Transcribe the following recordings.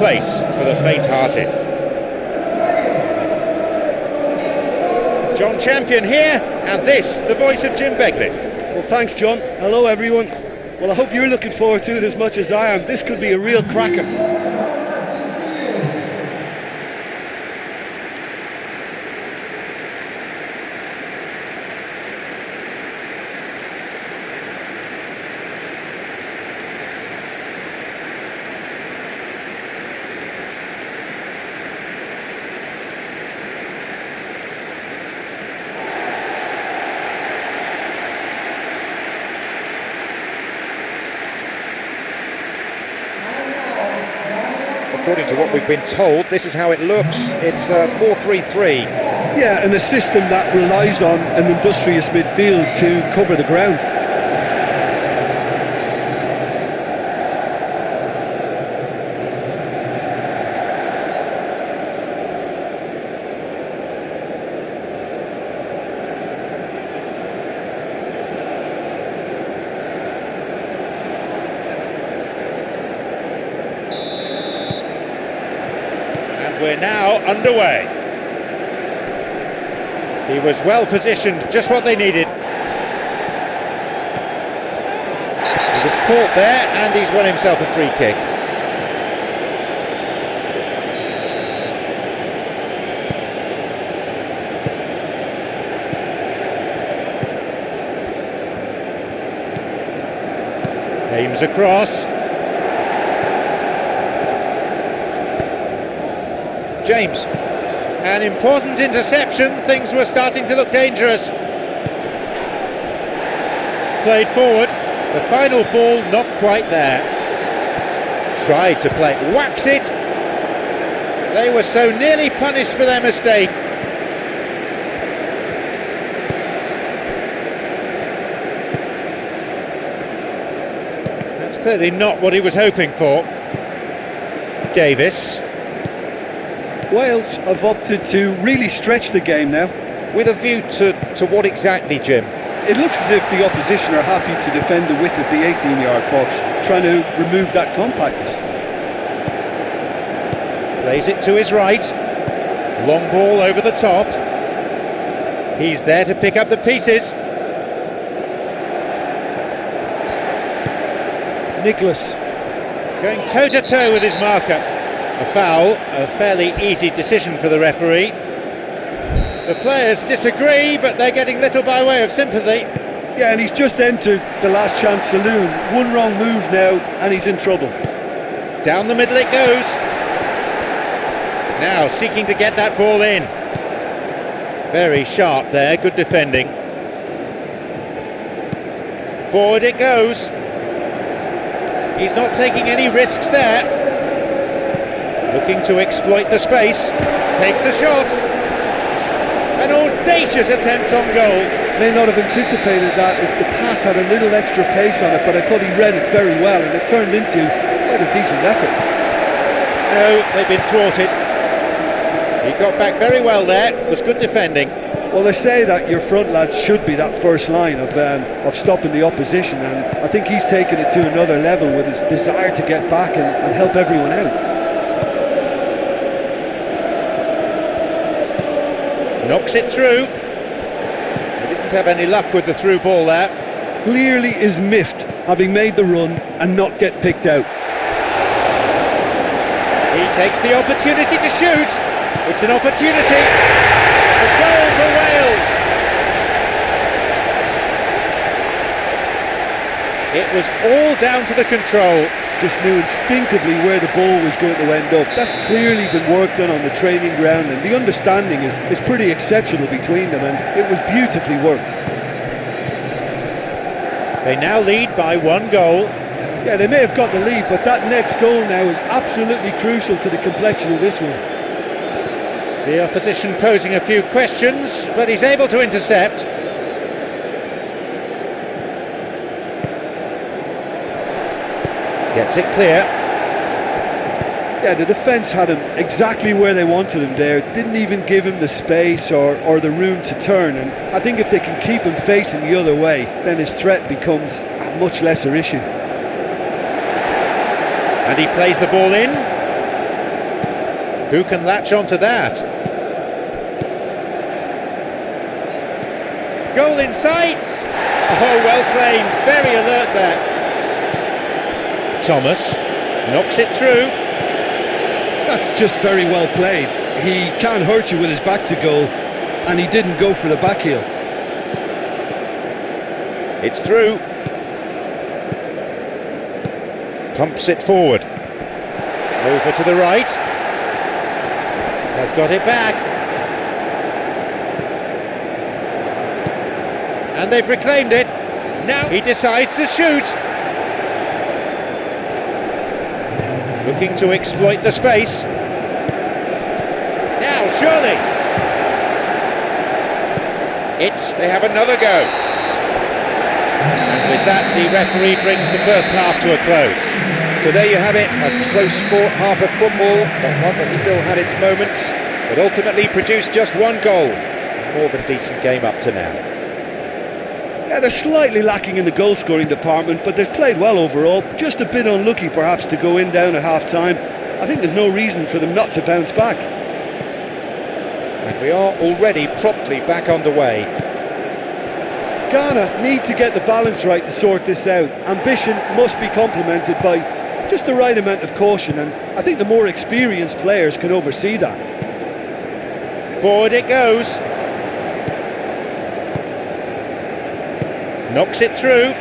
Place for the faint-hearted. John Champion here, and this, the voice of Jim Beglin. Well, thanks, John. Hello, everyone. Well, I hope you're looking forward to it as much as I am. This could be a real cracker. According to what we've been told, this is how it looks. It's 4-3-3. Yeah, and a system that relies on an industrious midfield to cover the ground. We're now underway. He was well positioned, just what they needed. He was caught there, and he's won himself a free kick. Aims across. James, an important interception, things were starting to look dangerous. Played forward, the final ball not quite there. Tried to play, whacks it. They were so nearly punished for their mistake. That's clearly not what he was hoping for. Davis. Wales have opted to really stretch the game now. With a view to what exactly, Jim? It looks as if the opposition are happy to defend the width of the 18-yard box, trying to remove that compactness. Plays it to his right. Long ball over the top. He's there to pick up the pieces. Nicholas. Going toe-to-toe with his marker. A foul, a fairly easy decision for the referee. The players disagree, but they're getting little by way of sympathy. Yeah, and he's just entered the last chance saloon. One wrong move now, and he's in trouble. Down the middle it goes. Now seeking to get that ball in. Very sharp there, good defending. Forward it goes. He's not taking any risks there. Looking to exploit the space, takes a shot. An audacious attempt on goal. May not have anticipated that if the pass had a little extra pace on it, but I thought he read it very well, and it turned into quite a decent effort. No, they've been thwarted. He got back very well there, it was good defending. Well, they say that your front lads should be that first line of stopping the opposition, and I think he's taken it to another level with his desire to get back and help everyone out. Knocks it through. He didn't have any luck with the through ball there. Clearly is miffed, having made the run and not get picked out. He takes the opportunity to shoot. It's an opportunity. A goal for Wales. It was all down to the control. Just knew instinctively where the ball was going to end up. That's clearly been worked on the training ground, and the understanding is pretty exceptional between them, and it was beautifully worked. They now lead by 1 goal. Yeah, they may have got the lead, but that next goal now is absolutely crucial to the complexion of this one. The opposition posing a few questions, but he's able to intercept. Gets it clear. Yeah, the defence had him exactly where they wanted him there. Didn't even give him the space or the room to turn. And I think if they can keep him facing the other way, then his threat becomes a much lesser issue. And he plays the ball in. Who can latch onto that? Goal in sight! Oh, well claimed, very alert there. Thomas knocks it through. That's just very well played. He can't hurt you with his back to goal, and he didn't go for the back heel. It's through. Pumps it forward. Over to the right. Has got it back. And they've reclaimed it. Now he decides to shoot. Looking to exploit the space. Now, surely. They have another go. And with that, the referee brings the first half to a close. So there you have it, a close fought half of football, but one that still had its moments, but ultimately produced just one goal. More than decent game up to now. Yeah, they're slightly lacking in the goal-scoring department, but they've played well overall. Just a bit unlucky, perhaps, to go in down at half-time. I think there's no reason for them not to bounce back. And we are already promptly back underway. Ghana need to get the balance right to sort this out. Ambition must be complemented by just the right amount of caution, and I think the more experienced players can oversee that. Forward it goes. Knocks it through.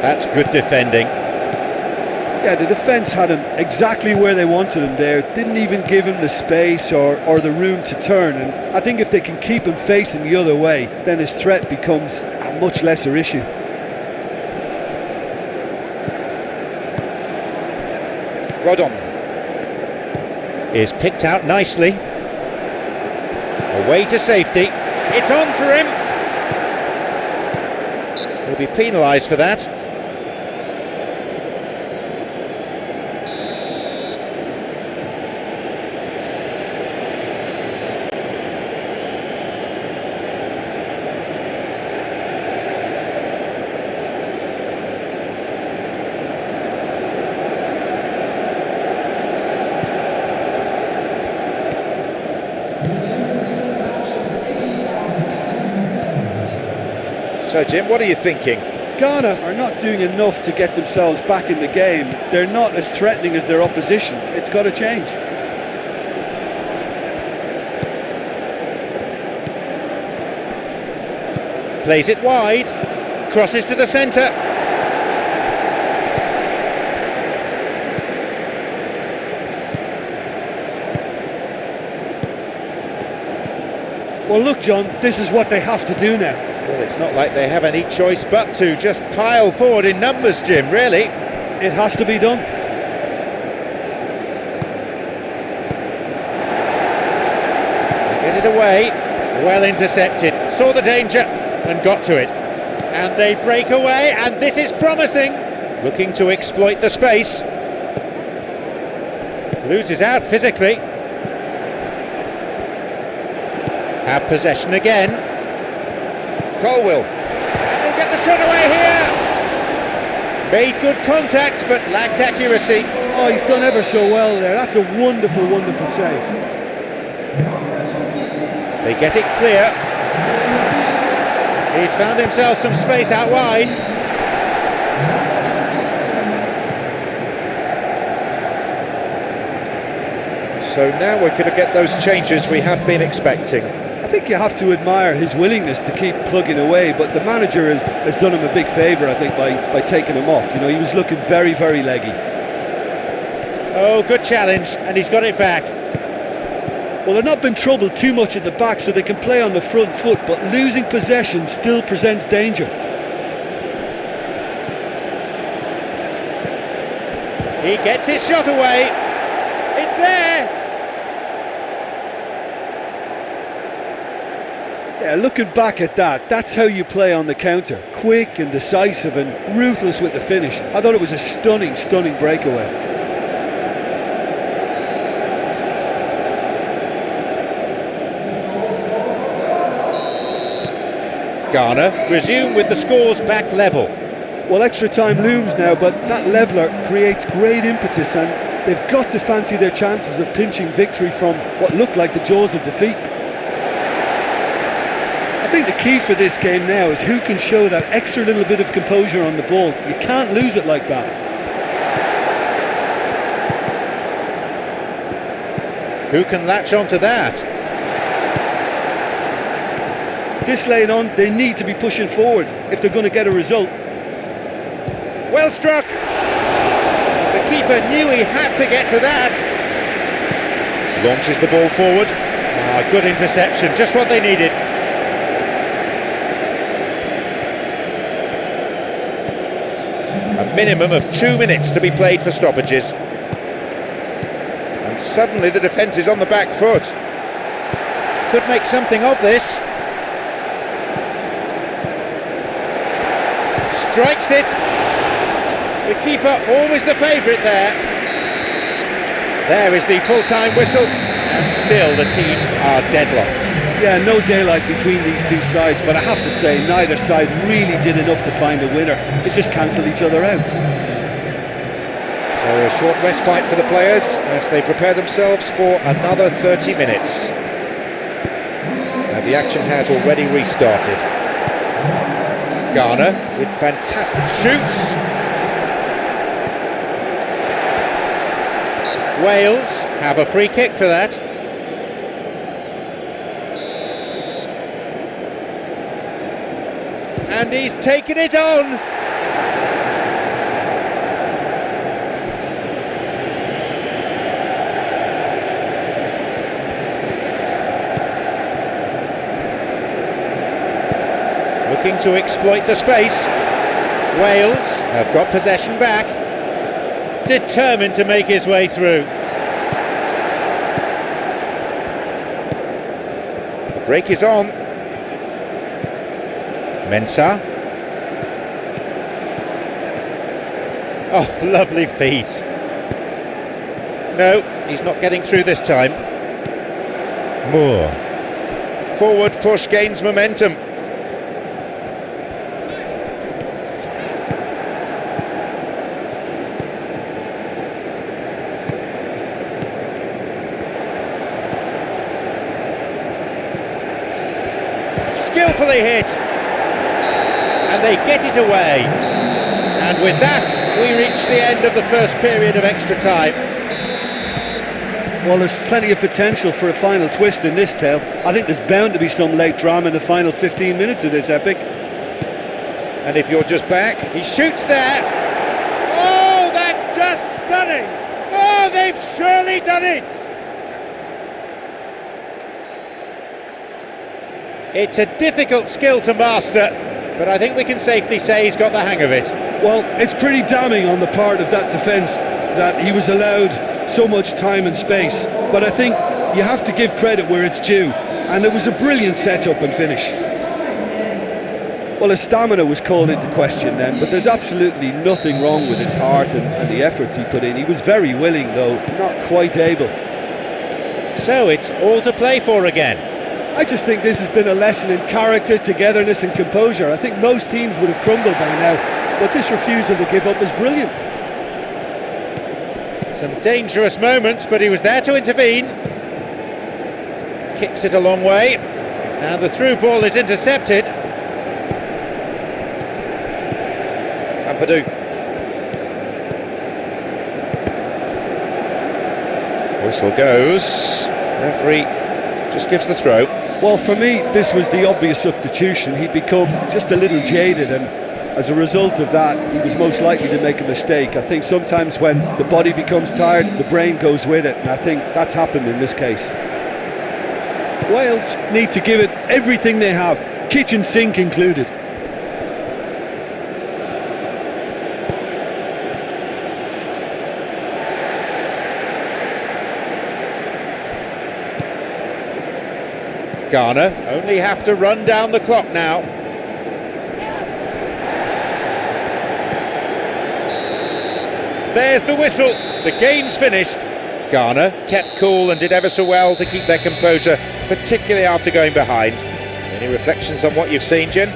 That's good defending. Yeah, the defence had him exactly where they wanted him there. Didn't even give him the space or the room to turn. And I think if they can keep him facing the other way, then his threat becomes a much lesser issue. Rodon is picked out nicely. Away to safety. It's on for him. He'll be penalised for that. So Jim, what are you thinking? Ghana are not doing enough to get themselves back in the game. They're not as threatening as their opposition. It's got to change. Plays it wide, crosses to the centre. Well, look, John, this is what they have to do now. Well, it's not like they have any choice but to just pile forward in numbers, Jim, really. It has to be done. Get it away, well intercepted, saw the danger and got to it. And they break away, and this is promising. Looking to exploit the space. Loses out physically. Have possession again. Colwill, and they'll get the shot away here. Made good contact, but lacked accuracy. Oh, he's done ever so well there. That's a wonderful, wonderful save. They get it clear. He's found himself some space out wide. So now we're going to get those changes we have been expecting. I think you have to admire his willingness to keep plugging away, but the manager has done him a big favour, I think, by taking him off. You know, he was looking very, very leggy. Oh, good challenge, and he's got it back. Well, they're not been troubled too much at the back, so they can play on the front foot, but losing possession still presents danger. He gets his shot away. It's there. Yeah, looking back at that, that's how you play on the counter. Quick and decisive and ruthless with the finish. I thought it was a stunning, stunning breakaway. Ghana resume with the scores back level. Well, extra time looms now, but that leveller creates great impetus, and they've got to fancy their chances of pinching victory from what looked like the jaws of defeat. I think the key for this game now is who can show that extra little bit of composure on the ball. You can't lose it like that. Who can latch onto that? This late on, they need to be pushing forward if they're going to get a result. Well struck! The keeper knew he had to get to that. Launches the ball forward. Good interception, just what they needed. A minimum of 2 minutes to be played for stoppages. And suddenly the defence is on the back foot. Could make something of this. Strikes it. The keeper always the favourite there. There is the full-time whistle, and still the teams are deadlocked. Yeah, no daylight between these two sides, but I have to say neither side really did enough to find a winner. They just cancelled each other out. So a short respite for the players as they prepare themselves for another 30 minutes. Now the action has already restarted. Ghana did fantastic shoots. Wales have a free kick for that. And he's taken it on. Looking to exploit the space. Wales have got possession back. Determined to make his way through. The break is on. Mensah. Oh, lovely feet. No, he's not getting through this time. Moore. Forward push gains momentum. Skillfully hit. And they get it away. And with that, we reach the end of the first period of extra time. Well, there's plenty of potential for a final twist in this tale. I think there's bound to be some late drama in the final 15 minutes of this epic. And if you're just back, he shoots there. Oh, that's just stunning. Oh, they've surely done it. It's a difficult skill to master, but I think we can safely say he's got the hang of it. Well, it's pretty damning on the part of that defence that he was allowed so much time and space, but I think you have to give credit where it's due, and it was a brilliant setup and finish. Well, his stamina was called into question then, but there's absolutely nothing wrong with his heart and the efforts he put in. He was very willing, though not quite able. So it's all to play for again. I just think this has been a lesson in character, togetherness and composure. I think most teams would have crumbled by now, but this refusal to give up is brilliant. Some dangerous moments, but he was there to intervene. Kicks it a long way, and the through ball is intercepted. Ampadu. Whistle goes. Referee just gives the throw. Well, for me, this was the obvious substitution. He'd become just a little jaded, and as a result of that, he was most likely to make a mistake. I think sometimes when the body becomes tired, the brain goes with it, and I think that's happened in this case. Wales need to give it everything they have, kitchen sink included. Ghana only have to run down the clock now. There's the whistle. The game's finished. Ghana kept cool and did ever so well to keep their composure, particularly after going behind. Any reflections on what you've seen, Jim?